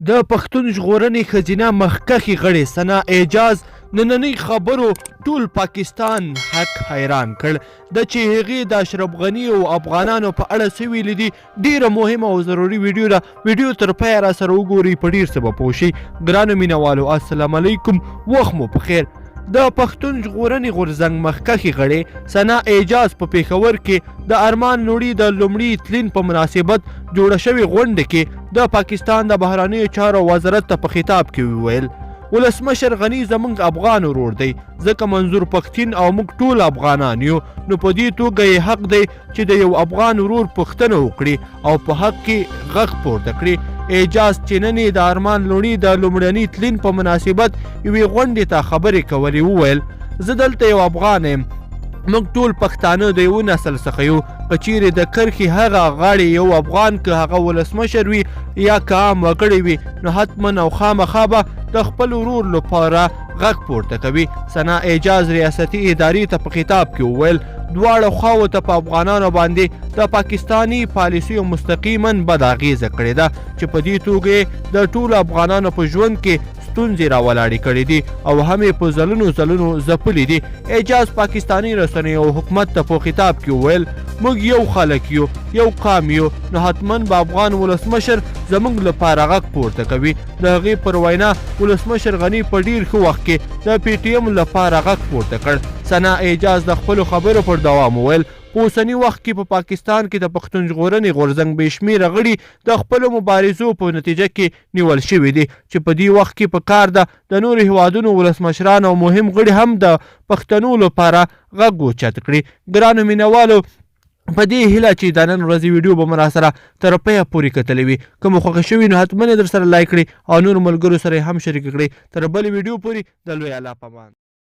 د پښتون ژغورنې ښځینه مخکښې غړې ثنا اعجاز نننۍ خبرو ټول پاکستان حق حیران کړ. د چې هغې د اشرف غني او افغانانو په اړه څه ویلي دي، ډیره مهمه او ضروري ویډیو ده. ویډیو تر پایه را سره وګورئ، په ډیر څه به پوه شئ. ګرانو مینوالو، السلام علیکم، وخت مو په خیر. د پښتون ژغورنې غورځنګ مخکښې غړې ثنا اعجاز په پېښور کې د ارمان لوڼي د لومړي تلین په مناسبت جوړه شوې غونډه کې د پاکستان د بهرنیو چارو وزارت ته په خطاب کې وویل: ولسمشر غني زموږ افغان ورور دی، ځکه منظور پښتين او موږ ټول افغانان یو، نو په دې توګه یې حق دی چې د یو افغان ورور پوښتنه وکړي او په حق کې غږ پورته کړي. اعجاز چې نن د ارمان لوڼي د لومړني تلین په مناسبت یوې غونډې ته خبرې کولې وویل: زه دلته یو افغان یم، موږ ټول پښتانه د یو نسل څخه یو. که چیرې د کرښې هغه غاړې یو افغان که هغه ولسمشر وي یا که عام وګړی وي، نو حتما او خامخا به د خپل ورور لپاره غږ پورته کوي. ثنا اعجاز ریاستي ادارې ته په خطاب کې وویل: دواړو خواو ته په افغانانو باندې د پاکستاني پالیسیو مستقیما بد اغیزه کړې ده، چې په دې توګه د ټولو افغانانو په ژوند کې ستونزې راولاړې کړې دي او هم یې په ځلونو ځپلي دي. اعجاز پاکستاني رسنیو او حکومت ته په خطاب کې وویل: موږ یو خلک یو، یو قام یو، نو حتما به افغان ولسمشر زموږ لپاره غږ پورته کوي. د هغې پر وینا ولسمشر غني په ډیر ښه وخت کې د پی ټي ایم لپاره غږ پورته کړ. ثنا اعجاز د خپلو خبرو پر دوام وویل: په اوسني وخت کې په پاکستان کې د پښتون ژغورنې غورځنګ بې شمېره غړي د خپلو مبارزو په نتیجه کې نیول شوي دي، چې په دې وخت کې په کار ده د نورو هیوادونو ولسمشران او مهم غړي هم د پښتنو لپاره غږ اوچت کړي. ګرانو مینوالو، په دې هیله چې د نن ورځې ویډیو به مو راسره تر پایه پورې کتلې وي. که مو خوښه شوي نو حتما یې در سره لایک کړئ او نور ملګرو سره یې هم شریک کړئ. تر بلې ویډیو پورې د لوی الله په امان.